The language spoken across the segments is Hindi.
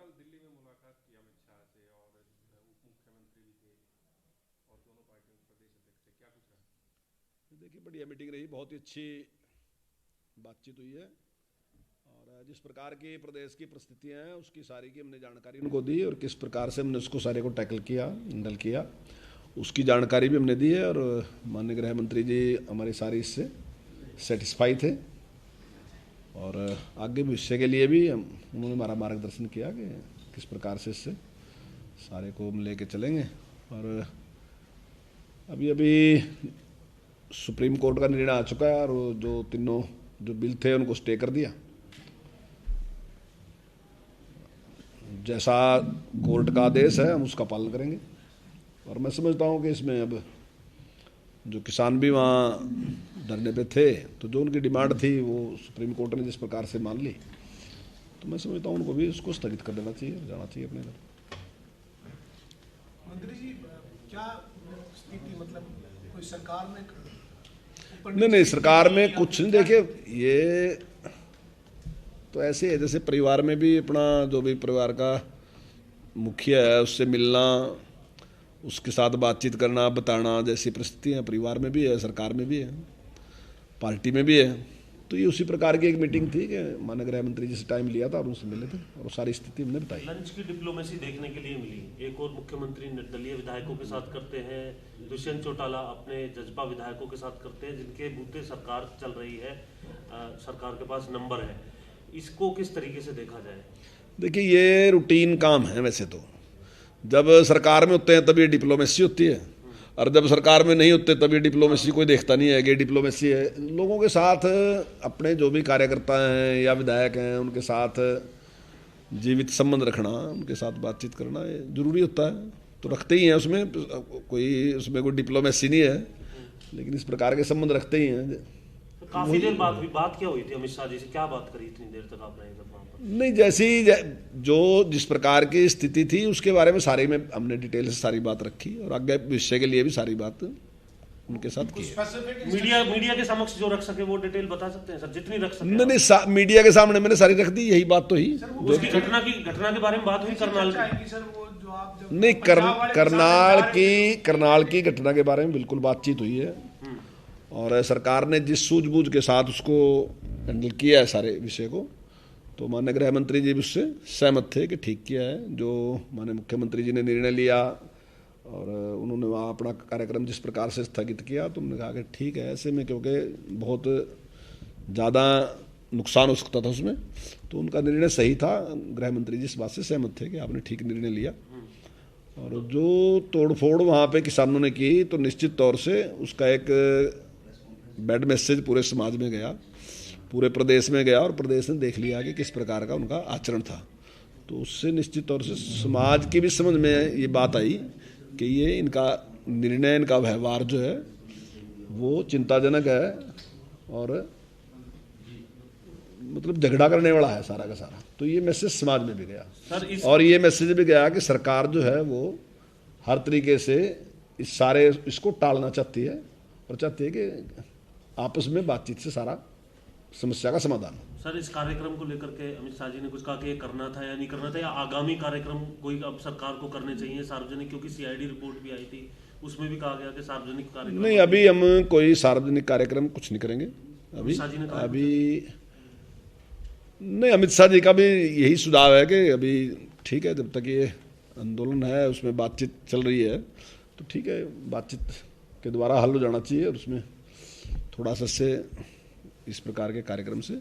कल दिल्ली में मुलाकात की अमित शाह से और उप मुख्यमंत्री भी थे और दोनों पार्टियों के प्रदेश अध्यक्ष थे, क्या कुछ रहा? देखिए, बढ़िया मीटिंग रही, बहुत ही अच्छी बातचीत हुई है। और जिस प्रकार की प्रदेश की परिस्थितियाँ हैं उसकी सारी की हमने जानकारी उनको दी और किस प्रकार से हमने उसको सारे को टैकल किया, हैंडल किया, उसकी जानकारी भी हमने दी है। और माननीय गृह मंत्री जी हमारी सारी इससे सेटिस्फाई थे और आगे भविष्य के लिए भी उन्होंने हमारा मार्गदर्शन किया कि किस प्रकार से इससे सारे को हम लेके चलेंगे। और अभी अभी सुप्रीम कोर्ट का निर्णय आ चुका है और जो तीनों जो बिल थे उनको स्टे कर दिया। जैसा कोर्ट का आदेश है हम उसका पालन करेंगे। और मैं समझता हूँ कि इसमें अब जो किसान भी वहाँ धरने पे थे तो जो उनकी डिमांड थी वो सुप्रीम कोर्ट ने जिस प्रकार से मान ली, तो मैं समझता हूँ उनको भी उसको स्थगित कर देना चाहिए, जाना चाहिए अपने घर। मंत्री जी, क्या स्थिति, मतलब कोई सरकार में नहीं नहीं, सरकार में कुछ नहीं। देखिए, ये तो ऐसे है जैसे परिवार में भी अपना जो भी परिवार का मुखिया है उससे मिलना, उसके साथ बातचीत करना, बताना, जैसी परिस्थितियाँ परिवार में भी है, सरकार में भी है, पार्टी में भी है। तो ये उसी प्रकार की एक मीटिंग थी कि माननीय गृह मंत्री जी से टाइम लिया था और उनसे मिले थे और सारी स्थिति हमने बताई। लंच की डिप्लोमेसी देखने के लिए मिली। एक और मुख्यमंत्री निर्दलीय विधायकों के साथ करते हैं, दुष्यंत चौटाला अपने जजपा विधायकों के साथ करते हैं जिनके बूते सरकार चल रही है, सरकार के पास नंबर है। इसको किस तरीके से देखा जाए? देखिए, ये रूटीन काम है। वैसे तो जब सरकार में होते हैं तब ये डिप्लोमेसी होती है और जब सरकार में नहीं होते तब ये डिप्लोमेसी कोई देखता नहीं है कि डिप्लोमेसी है। लोगों के साथ अपने जो भी कार्यकर्ता हैं या विधायक हैं उनके साथ जीवित संबंध रखना, उनके साथ बातचीत करना ये जरूरी होता है, तो रखते ही हैं। उसमें कोई डिप्लोमेसी नहीं है, लेकिन इस प्रकार के संबंध रखते ही हैं। तो काफी देर बात क्या हुई थी अमित शाह जी से? क्या बात करी इतनी देर तक आप रहे जब वहाँ पर? नहीं, जो जिस प्रकार की स्थिति थी उसके बारे में सारी में हमने डिटेल से सारी बात रखी और आगे भविष्य के लिए भी सारी बात उनके साथ की है। मीडिया के समक्ष जो रख सके वो डिटेल बता सकते हैं सर, जितनी रख सके? नहीं, मीडिया के सामने मैंने सारी रख दी, यही बात तो ही। उसकी घटना के बारे में बात हुई करनाल की? सर वो जो आप जब नहीं, करनाल की घटना के बारे में बिल्कुल बातचीत हुई है और सरकार ने जिस सूझबूझ के साथ उसको हैंडल किया है सारे विषय को, तो माननीय गृह मंत्री जी भी उससे सहमत थे कि ठीक किया है। जो माननीय मुख्यमंत्री जी ने निर्णय लिया और उन्होंने वहाँ अपना कार्यक्रम जिस प्रकार से स्थगित किया, तो उन्होंने कहा कि ठीक है, ऐसे में क्योंकि बहुत ज़्यादा नुकसान हो सकता था उसमें, तो उनका निर्णय सही था। गृह मंत्री जी इस बात से सहमत थे कि आपने ठीक निर्णय लिया। और जो तोड़फोड़ वहाँ पे किसानों ने की, तो निश्चित तौर से उसका एक बैड मैसेज पूरे समाज में गया, पूरे प्रदेश में गया और प्रदेश ने देख लिया कि किस प्रकार का उनका आचरण था। तो उससे निश्चित तौर से समाज की भी समझ में ये बात आई कि ये इनका निर्णय, इनका व्यवहार जो है वो चिंताजनक है और मतलब झगड़ा करने वाला है सारा का सारा। तो ये मैसेज समाज में भी गया और ये मैसेज भी गया कि सरकार जो है वो हर तरीके से इसको टालना चाहती है और चाहती है कि आपस में बातचीत से सारा समस्या का समाधान। सर, इस कार्यक्रम को लेकर के अमित शाह जी ने कुछ कहा कि ये करना था या नहीं करना था, या आगामी कार्यक्रम कोई अब सरकार को करने चाहिए सार्वजनिक? क्योंकि सीआईडी रिपोर्ट भी आई थी, उसमें भी कहा गया कि सार्वजनिक कार्यक्रम नहीं, अभी हम कोई सार्वजनिक कार्यक्रम कुछ नहीं करेंगे अभी नहीं। अमित शाह जी का भी यही सुझाव है कि अभी ठीक है, जब तक ये आंदोलन है उसमें बातचीत चल रही है तो ठीक है, बातचीत के द्वारा हल हो जाना चाहिए और उसमें थोड़ा सा से इस प्रकार के कार्यक्रम से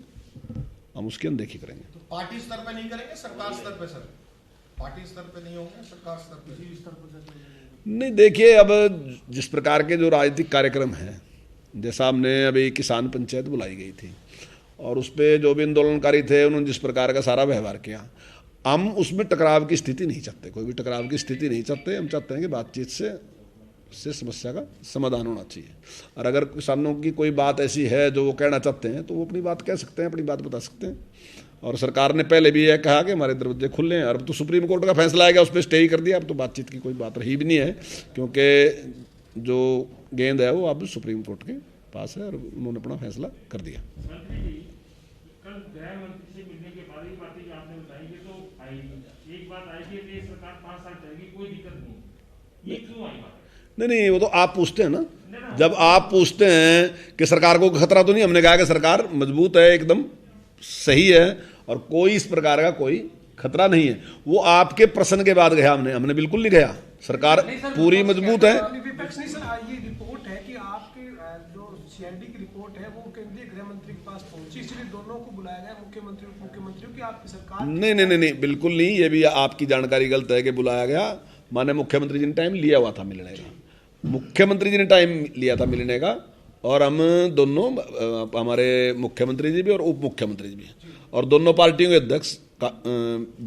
हम उसकी अनदेखी करेंगे। तो पार्टी स्तर पे नहीं करेंगे, सरकार स्तर पे? सर, पार्टी स्तर पे नहीं होंगे, सरकार स्तर पे? नहीं, देखिए, अब जिस प्रकार के जो राजनीतिक कार्यक्रम हैं, जैसा हमने अभी किसान पंचायत बुलाई गई थी और उस पर जो भी आंदोलनकारी थे उन्होंने जिस प्रकार का सारा व्यवहार किया, हम उसमें टकराव की स्थिति नहीं चाहते, कोई भी टकराव की स्थिति नहीं चाहते। हम चाहते हैं कि बातचीत से समस्या का समाधान होना चाहिए। और अगर किसानों की कोई बात ऐसी है जो वो कहना चाहते हैं तो वो अपनी बात कह सकते हैं, अपनी बात बता सकते हैं। और सरकार ने पहले भी यह कहा कि हमारे दरवाजे खुले हैं। अब तो सुप्रीम कोर्ट का फैसला आएगा, उस पर स्टे ही कर दिया। अब तो बातचीत की कोई बात रही भी नहीं है, क्योंकि जो गेंद है वो अब सुप्रीम कोर्ट के पास है और उन्होंने अपना फैसला कर दिया। कल गृह मंत्री से मिलने के बाद ही बातें आपने बताई, तो एक बात आई कि ये सरकार 5 साल चलेगी, कोई दिक्कत नहीं, ये क्यों आई बात? नहीं, वो तो आप पूछते हैं ना। जब आप पूछते हैं कि सरकार को खतरा तो नहीं, हमने कहा कि सरकार मजबूत है, एकदम सही है और कोई इस प्रकार का कोई खतरा नहीं है। वो आपके प्रश्न के बाद गया, हमने बिल्कुल नहीं गया। सरकार पूरी मजबूत है। विपक्ष नहीं सर, ये रिपोर्ट है कि आपके जो सीआईडी की रिपोर्ट है वो केंद्रीय गृह मंत्री के पास पहुंची, इसलिए दोनों को बुलाया गया, मुख्यमंत्री उप मुख्यमंत्री की आपकी सरकार। नहीं, बिल्कुल नहीं, ये भी आपकी जानकारी गलत है कि बुलाया गया। माने मुख्यमंत्री जी ने टाइम लिया हुआ था मिलने का, मुख्यमंत्री जी ने टाइम लिया था मिलने का, और हम दोनों, हमारे मुख्यमंत्री जी भी और उप मुख्यमंत्री जी भी, और दोनों पार्टियों के अध्यक्ष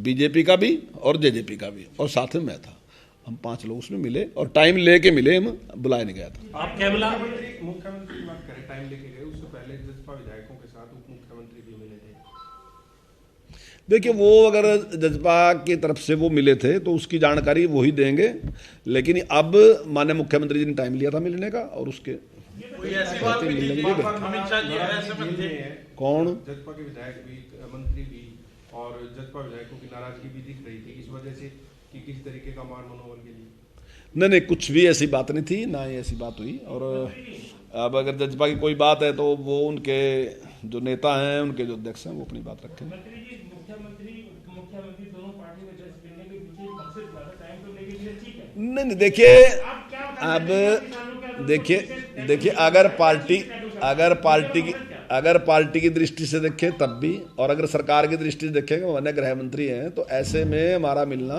बीजेपी का भी और जेजेपी का भी, और साथ में मैं था। हम 5 लोग उसमें मिले और टाइम लेके मिले, हम बुलाया नहीं गया था। आप कैमला मुख्यमंत्री की बात करें, टाइम लेके गए, उससे पहले जसपा विधायकों के साथ उप मुख्यमंत्री भी मिले थे। देखिए, वो अगर जजपा की तरफ से वो मिले थे तो उसकी जानकारी वही देंगे, लेकिन अब माननीय मुख्यमंत्री जी ने टाइम लिया था मिलने का, और उसके कोई ऐसी बात भी थी कि अमित शाह जी ऐसे में थे? कौन? जसपा के विधायक भी, मंत्री भी, और जसपा विधायकों की नाराजगी भी दिख रही थी इस वजह से कि किस तरीके का मान मनोबल के लिए। नहीं, कुछ भी ऐसी बात नहीं थी, ना ही ऐसी बात हुई। और अब अगर जजपा की कोई बात है तो वो उनके जो नेता हैं, उनके जो अध्यक्ष हैं, वो अपनी बात रखें। मंत्री जी, मुख्यमंत्री दोनों पार्टी में जज करने के पीछे सबसे ज्यादा टाइम तो लेके लिए, ठीक है। नहीं, देखिए, आप क्या अब देखिए, अगर पार्टी की दृष्टि से देखें तब भी, और अगर सरकार की दृष्टि से देखें, माननीय गृह मंत्री हैं, तो ऐसे में हमारा मिलना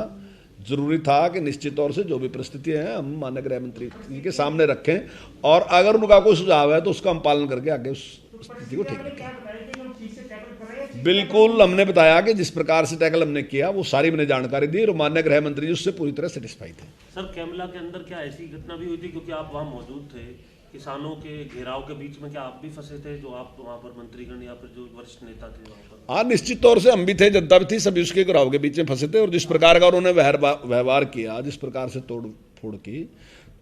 जरूरी था कि निश्चित तौर से जो भी परिस्थिति है हम माननीय गृह मंत्री जी के सामने रखें, और अगर उनका कोई सुझाव है तो उसका हम पालन करके आगे उस स्थिति को ठीक रखें। बिल्कुल, हमने बताया कि जिस प्रकार से टैकल हमने किया वो सारी मैंने जानकारी दी, और माननीय गृह मंत्री जी उससे पूरी तरह सेटिस्फाई थे। सर, कैमला के अंदर क्या ऐसी घटना भी हुई थी, क्योंकि आप वहां मौजूद थे, किसानों के घेराव के बीच में क्या आप भी फंसे थे, जो आप वहां पर मंत्रीगण या फिर जो वरिष्ठ नेता थे वहां पर? हाँ, निश्चित तौर से हम भी थे, जनता भी थी, सभी उसके घेराव के बीच में फंसे थे। और जिस प्रकार का उन्होंने व्यवहार किया, जिस प्रकार से तोड़ फोड़ की,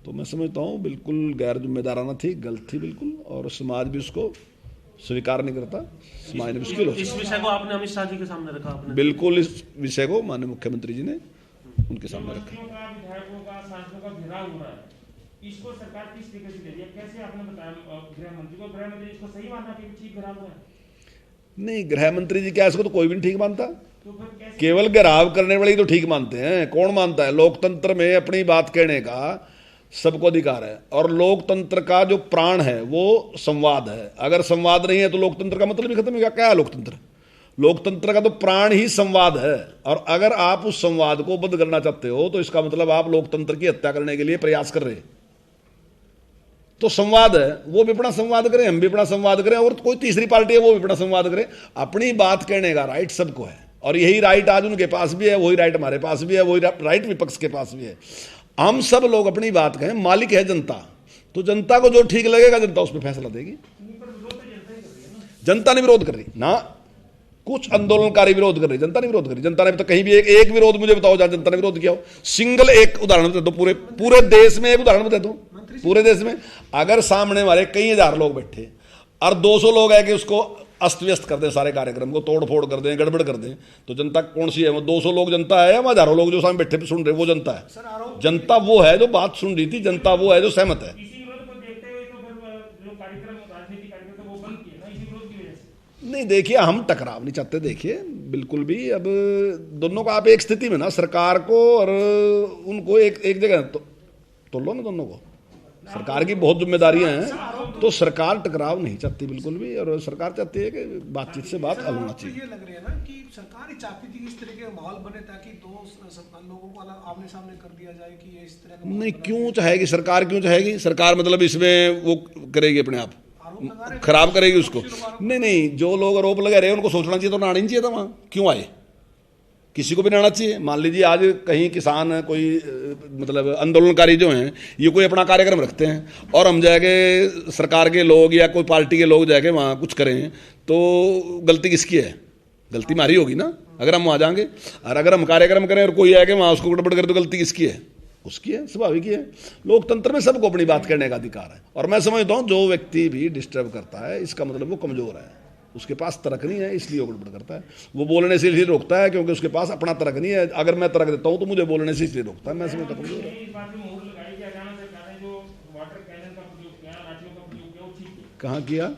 तो मैं समझता हूँ बिल्कुल गैर जिम्मेदाराना थी, गलत थी बिल्कुल, और समाज भी उसको स्वीकार नहीं करता। समाज ने मुश्किल हो, इस विषय को आपने अमित शाह जी के सामने रखा? आपने बिल्कुल इस विषय को माननीय मुख्यमंत्री जी ने उनके सामने रखा। विधायकों का, सांसदों का घेराव हो रहा है, इसको सरकार किस तरीके से ले रही है? कैसे आपने बताया गृह मंत्री को, गृह मंत्री इसको सही मानना कि ठीक घेराव हुआ है? नहीं, गृह मंत्री जी क्या, इसको तो कोई भी नहीं ठीक मानता। तो फिर कैसे? केवल घेराव करने वाले ही तो ठीक मानते हैं, कौन मानता है? लोकतंत्र में अपनी बात कहने का सबको अधिकार है, और लोकतंत्र का जो प्राण है वो संवाद है। अगर संवाद नहीं है तो लोकतंत्र का मतलब ही खत्म हो गया। क्या है लोकतंत्र? लोकतंत्र का तो प्राण ही संवाद है, और अगर आप उस संवाद को बंद करना चाहते हो तो इसका मतलब आप लोकतंत्र की हत्या करने के लिए प्रयास कर रहे हैं। तो संवाद है, वो भी अपना संवाद करें, हम भी अपना संवाद करें, और कोई तीसरी पार्टी है वो भी अपना संवाद करे। अपनी बात कहने का राइट सबको है, और यही राइट आज उनके पास भी है, वही राइट हमारे पास भी है, वही राइट विपक्ष के पास भी है। हम सब लोग अपनी बात कहें, मालिक है जनता, तो जनता को जो ठीक लगेगा जनता उस पर फैसला देगी। जनता ने विरोध कर रही ना, कुछ आंदोलनकारी विरोध कर रही, जनता ने विरोध करी। जनता ने तो कहीं भी एक विरोध मुझे बताओ जहां जनता ने विरोध किया हो, सिंगल एक उदाहरण बता दो, पूरे देश में एक उदाहरण बता दो। पूरे देश में अगर सामने वाले कई हजार लोग बैठे और 200 लोग है कि उसको अस्त व्यस्त कर दें, सारे कार्यक्रम को तोड़ फोड़ कर दें, गड़बड़ कर दें, तो जनता कौन सी है? वो 200 लोग जनता है, या हजारों लोग जो सामने बैठे सुन रहे वो जनता है? जनता वो है जो बात सुन रही थी, जनता वो है जो सहमत है। इसी विरोध को देखते हुए तो फिर जो कार्यक्रम, राजनीतिक कार्यक्रम तो वो बंद किए ना, इसी विरोध की वजह से। नहीं, देखिए, हम टकराव नहीं चाहते, देखिए बिल्कुल भी। अब दोनों को आप एक स्थिति में ना, सरकार को और उनको एक जगह तो लो ना दोनों को। सरकार की बहुत जिम्मेदारियां हैं, तो सरकार टकराव नहीं चाहती बिल्कुल भी, और सरकार चाहती है कि बातचीत से बात हल होना चाहिए। ये लग रही है ना कि सरकार ही चाहती थी इस तरह के माहौल बने ताकि दो लोगों को अलग आमने सामने कर दिया जाए, कि ये इस तरह का नहीं, क्यों चाहेगी सरकार? क्यों चाहेगी सरकार? मतलब इसमें वो करेगी अपने आप खराब करेगी उसको? नहीं, जो लोग आरोप लगा रहे हैं उनको सोचना चाहिए, तो आना नहीं चाहिए था वहां, क्यों आए? किसी को भी नहीं आना चाहिए। मान लीजिए आज कहीं किसान कोई मतलब आंदोलनकारी जो हैं, ये कोई अपना कार्यक्रम रखते हैं, और हम जाके सरकार के लोग या कोई पार्टी के लोग जाके वहाँ कुछ करें, तो गलती किसकी है? गलती हमारी होगी ना, अगर हम वहाँ जाएंगे। और अगर हम कार्यक्रम करें और कोई आके वहाँ उसको गड़बड़ करे, तो गलती किसकी है? उसकी है, स्वाभाविक ही है। लोकतंत्र में सबको अपनी बात करने का अधिकार है, और मैं समझता हूँ जो व्यक्ति भी डिस्टर्ब करता है, इसका मतलब वो कमजोर है, उसके पास तर्क नहीं है, इसलिए वो गड़बड़ करता है। वो बोलने से इसलिए रोकता है क्योंकि उसके पास अपना तर्क नहीं है। अगर मैं तर्क देता हूँ तो मुझे बोलने से इसलिए रोकता है। मैं समझता हूँ इस बात पे मोहर लगाई कि अचानक सरकार ने जो वाटर कैनन का प्रयोग किया, लाठियों का प्रयोग किया, वो ठीक है। कहाँ किया?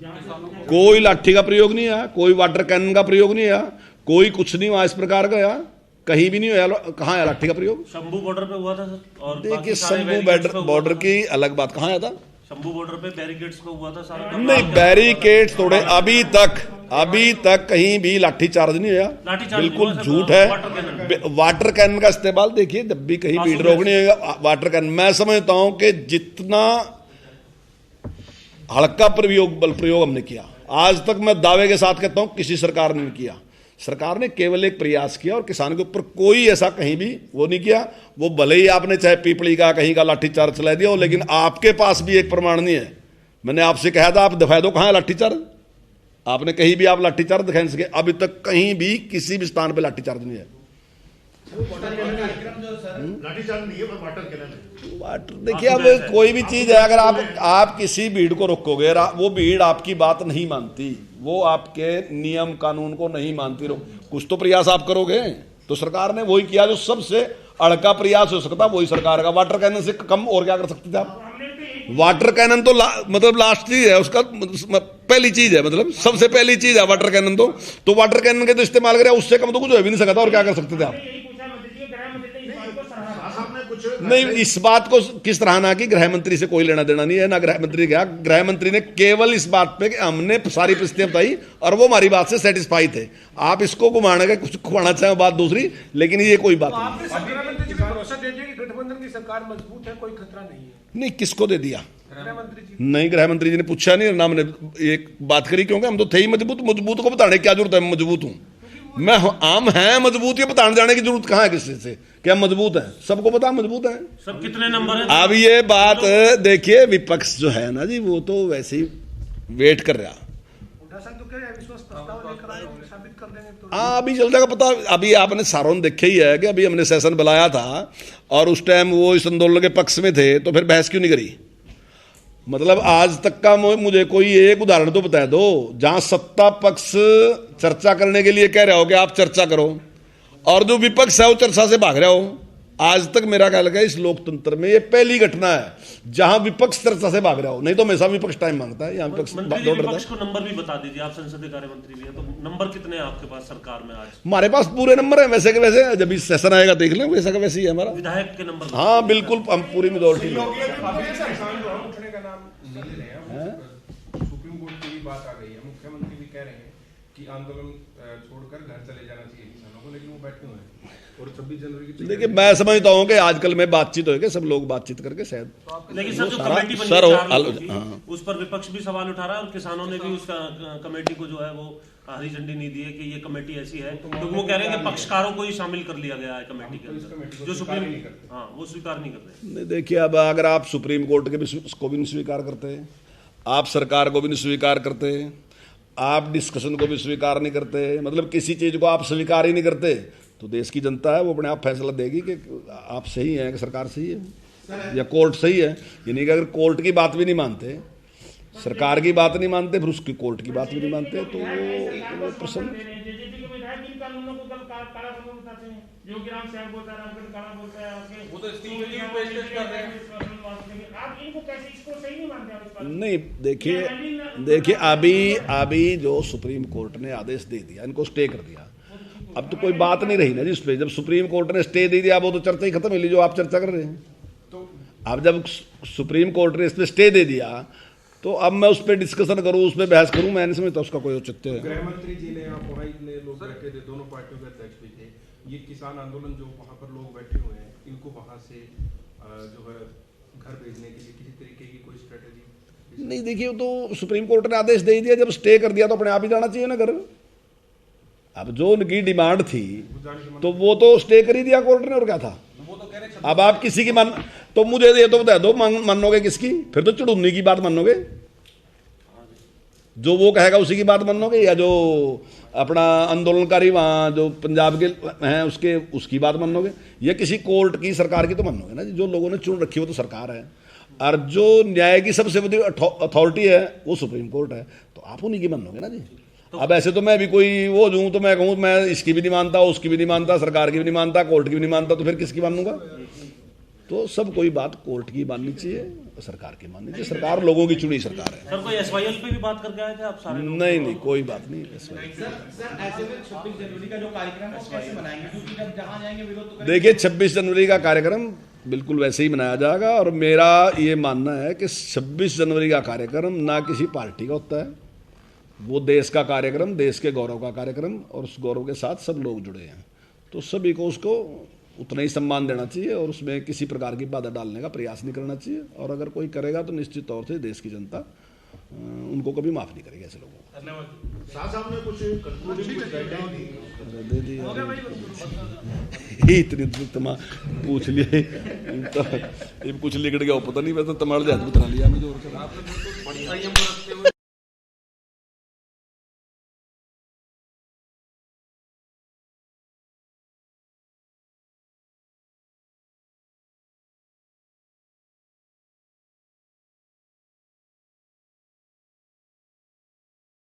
जहाँ से कोई लाठी का प्रयोग नहीं है, कोई वाटर कैनन का प्रयोग नहीं है, कोई कुछ नहीं हुआ इस प्रकार का। यार कहीं भी नहीं हुआ। कहाँ है लाठी का प्रयोग? शंभू बॉर्डर पे हुआ था सर, और देखिए बाकी सारे शंभू बैरिकेड्स पे हुआ बॉर्डर था। की अलग बात। कहाँ आया था? शंभू बॉर्डर पे बैरिकेड्स पे हुआ था सारा। नहीं, बैरिकेड तोड़े अभी तक कहीं भी लाठी चार्ज नहीं हुआ। लाठीचार्ज बिल्कुल नहीं हुआ, झूठ वाटर है। कैनन। वाटर कैनन का इस्तेमाल देखिए, जब भी कहीं भीड़ रोकनी होगा वाटर कैनन। मैं समझता हूं कि जितना हल्का बल प्रयोग हमने किया, आज तक मैं दावे के साथ कहता हूं किसी सरकार ने नहीं किया। सरकार ने केवल एक प्रयास किया और किसान के ऊपर कोई ऐसा कहीं भी वो नहीं किया। वो भले ही आपने चाहे पीपली का कहीं का लाठीचार्ज चला दिया हो, लेकिन आपके पास भी एक प्रमाण नहीं है। मैंने आपसे कहा था आप दिखा दो कहाँ है लाठीचार्ज। आपने कहीं भी आप लाठीचार्ज दिखा नहीं सके। अभी तक कहीं भी किसी भी स्थान पे लाठीचार्ज नहीं है। लाठीचार्ज नहीं है, पर वाटर कैनन है। वाटर देखिए, अब कोई भी चीज है, अगर आप किसी भीड़ को रोकोगे, वो भीड़ आपकी बात नहीं मानती, वो आपके नियम कानून को नहीं मानती, कुछ तो प्रयास आप करोगे। तो सरकार ने वही किया जो सबसे अड़का प्रयास हो सकता, वही सरकार का। वाटर कैनन से कम और क्या कर सकते थे आप? वाटर कैनन तो मतलब लास्ट चीज है, उसका पहली चीज है, मतलब सबसे पहली चीज है वाटर कैनन। तो वाटर कैनन के तो इस्तेमाल करें, उससे कम तो कुछ हो भी नहीं सकता। और क्या कर सकते थे आप? यही पूछा मंत्री जी, गृह मंत्री ने इस बात को सराहा। साहब ने कुछ नहीं, इस बात को किस सराहना की? गृह मंत्री से कोई लेना देना नहीं है ना। गृह मंत्री क्या, गृह मंत्री ने केवल इस बात पे कि हमने सारी परिस्थितियां बताई और वो हमारी बात से सेटिस्फाई थे। आप इसको घुमाने का कुछ घुमाना चाहे बात दूसरी, लेकिन ये कोई बात तो नहीं। आपने गृह मंत्री जी को भरोसा दे दिया कि गठबंधन की सरकार मजबूत है, कोई खतरा नहीं है। नहीं, किसको दे दिया? गृह मंत्री जी नहीं, गृह मंत्री जी ने पूछा नहीं ना, हमने एक बात करी, क्योंकि हम तो थे ही मजबूत को बताने की क्या जरूरत है? मैं मजबूत हूं, मैं आम है मजबूत, ये बताने जाने की जरूरत कहाँ है किसी से क्या मजबूत है? सबको पता मजबूत है। सब कितने नंबर है? अब ये बात देखिए, विपक्ष जो है ना जी, वो तो वैसे ही वेट कर रहा। तो कह रहे हैं विश्वास प्रस्ताव लेकर आए, साबित कर देंगे तो। हाँ, अभी चल जाएगा पता। अभी आपने सारों देखे ही है कि अभी हमने सेशन बुलाया था और उस टाइम वो इस आंदोलन के पक्ष में थे, तो फिर बहस क्यों नहीं करी? मतलब आज तक का मुझे कोई एक उदाहरण तो बता दो जहां सत्ता पक्ष चर्चा करने के लिए कह रहा हो कि आप चर्चा करो, और जो विपक्ष है वो चर्चा से भाग रहा हो। आज तक मेरा ख्याल है इस लोकतंत्र में ये पहली घटना है जहां विपक्ष चर्चा से भाग रहा हो। नहीं तो हमेशा विपक्ष टाइम मांगता है, यहाँ विपक्ष मंत्री जी, दौड़ रहा विपक्ष है। को नंबर भी बता दीजिए, आप संसदीय कार्य मंत्री भी हैं, तो नंबर कितने हैं आपके पास सरकार में आज? हमारे पास पूरे नंबर है, वैसे के वैसे। जब इस सेशन आएगा देख लें, वैसा का वैसे ही है हमारा। विधायक के नंबर? हाँ बिल्कुल, हम पूरी मेजोरिटी में। किसान जो है उठने का नाम नहीं ले रहे हैं। सुप्रीम कोर्ट की भी बात आ गई है, मुख्यमंत्री भी कह रहे हैं कि आंदोलन छोड़कर घर चले जाना चाहिए किसानों को, लेकिन वो बैठे हुए हैं और 26 जनवरी की। देखिए, मैं समझता हूँ कि आजकल में बातचीत होगी, सब लोग बातचीत करके शायद। लेकिन सर जो सारा- कमेटी बनी सर, है वो 4 लोगों की, हाँ। उस पर विपक्ष भी सवाल उठा रहा है और किसानों ने भी उसका कमेटी को जो है वो हरी झंडी नहीं दी है कि ये कमेटी ऐसी है, क्योंकि वो कह रहे हैं कि पक्षकारों को ही शामिल कर लिया गया है कमेटी के अंदर, जो सुप्रीम हाँ वो स्वीकार नहीं कर रहे। नहीं, देखिए, अब अगर आप सुप्रीम कोर्ट के भी उसको भी नहीं स्वीकार करते, आप सरकार को भी नहीं स्वीकार करते, आप डिस्कशन को भी स्वीकार नहीं करते, मतलब किसी चीज को आप स्वीकार ही नहीं करते, तो देश की जनता है वो अपने आप फैसला देगी कि आप सही हैं कि सरकार सही है या कोर्ट सही है। यानी कि अगर कोर्ट की बात भी नहीं मानते, सरकार की बात नहीं मानते, फिर उसकी कोर्ट की बात भी नहीं मानते, तो वो प्रश्न। जेजेपी के विधायक इन कानूनों को काला कानून बताते हैं। योगीराम साहब बोलता है, रामगढ़ काला बोलता है, आपके वो तो इस्तीफे की पेशकश कर रहे हैं। आप इनको कैसे, इसको सही नहीं मानते आप? इस बात को? नहीं, देखिए अभी जो सुप्रीम कोर्ट ने आदेश दे दिया, इनको स्टे कर दिया, अब तो कोई बात नहीं रही ना जी उस पर। जब सुप्रीम कोर्ट ने स्टे दे दिया, वो तो चर्चा ही खत्म हुई जो आप चर्चा कर रहे हैं। तो अब जब सुप्रीम कोर्ट ने इस पर स्टे दे दिया, तो अब मैं उस पर डिस्कशन करूं, उस पर बहस करूं, मैं नहीं समझता उसका कोई औचित्य है। गृह मंत्री जी ने, आप वहाँ इतने लोग बैठे थे, दोनों पार्टियों के अध्यक्ष भी थे, ये किसान आंदोलन जो वहाँ पर लोग बैठे हुए हैं, इनको वहाँ से जो है घर भेजने के लिए किसी तरीके की कोई स्ट्रेटेजी? नहीं, देखिए, तो सुप्रीम कोर्ट ने आदेश दे दिया, जब स्टे कर दिया तो अपने आप ही जाना चाहिए ना घर। अब जो उनकी डिमांड थी तो वो तो स्टे कर ही दिया कोर्ट ने, और क्या था? वो तो कह रहे अब आप किसी की मान, तो मुझे ये तो बता दो, मानोगे किसकी? फिर तो चुड़ुन्नी की बात मानोगे, जो वो कहेगा उसी की बात मानोगे, या जो अपना आंदोलनकारी वहाँ जो पंजाब के हैं उसकी बात मानोगे, या किसी कोर्ट की, सरकार की तो मानोगे ना जी। जो लोगों ने चुन रखी हो तो सरकार है, और जो न्याय की सबसे बड़ी अथॉरिटी है वो सुप्रीम कोर्ट है, तो आप उन्हीं की मानोगे ना जी। अब ऐसे तो मैं भी कोई वो दूं तो मैं कहूँ मैं इसकी भी नहीं मानता, उसकी भी नहीं मानता, सरकार की भी नहीं मानता, कोर्ट की भी नहीं मानता, तो फिर किसकी मानूंगा? तो सब कोई बात कोर्ट की माननी चाहिए, सरकार की माननी चाहिए। सरकार लोगों की चुनी सरकार है। सर कोई SYL पे भी बात करके आए थे आप सारे लोग? नहीं, कोई बात नहीं। सर ऐसे में 26 जनवरी का जो कार्यक्रम है वो कैसे मनाएंगे, क्योंकि जब जहां जाएंगे विरोध तो करेंगे। देखिए 26 जनवरी का कार्यक्रम बिल्कुल वैसे ही मनाया जाएगा, और मेरा ये मानना है कि 26 जनवरी का कार्यक्रम ना किसी पार्टी का होता है, वो देश का कार्यक्रम, देश के गौरव का कार्यक्रम, और उस गौरव के साथ सब लोग जुड़े हैं, तो सभी को उसको उतना ही सम्मान देना चाहिए और उसमें किसी प्रकार की बाधा डालने का प्रयास नहीं करना चाहिए। और अगर कोई करेगा तो निश्चित तौर से देश की जनता उनको कभी माफ नहीं करेगी ऐसे लोगों को। धन्यवाद। शाह साहब ने कुछ कंक्लूडिंग कुछ गाइडलाइन दी। दे दी इतनी पूछ लिए तो कुछ लिखट गया पता नहीं, वैसे तमिल जात बता लिया मुझे और